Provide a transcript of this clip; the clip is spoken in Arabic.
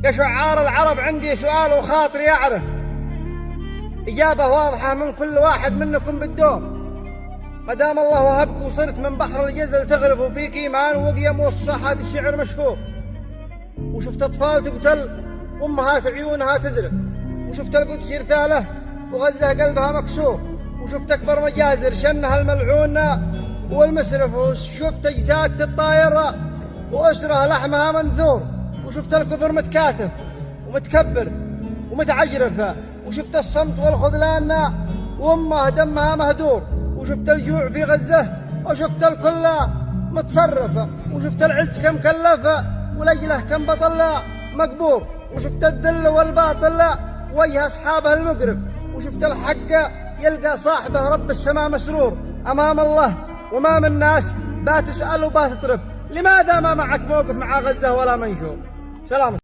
يا شعار العرب عندي سؤال وخاطري أعرف إجابة واضحة من كل واحد منكم بالدوم. ما دام الله وهبك وصرت من بحر الجزل تغرف وفيك إيمان وقيم والصحة الشعر مشهور، وشفت أطفال تقتل وأمهات عيونها تذرف، وشفت القدس يرتاله وغزة قلبها مكسور، وشفت أكبر مجازر شنها الملعون والمسرف، وشفت أجساد الطايرة وأسرة لحمها منثور، وشفت الكفر متكاتف ومتكبر ومتعجرف، وشفت الصمت والخذلان وأمه دمها مهدور، وشفت الجوع في غزة وشفت الكل متصرف، وشفت العز كم كلف ولجله كم بطل مقبور، وشفت الذل والباطل وجه أصحابه المقرف، وشفت الحق يلقى صاحبه رب السماء مسرور أمام الله وأمام الناس. باتسأل وباتطرف لماذا ما معك موقف مع غزة ولا منشور؟ سلام.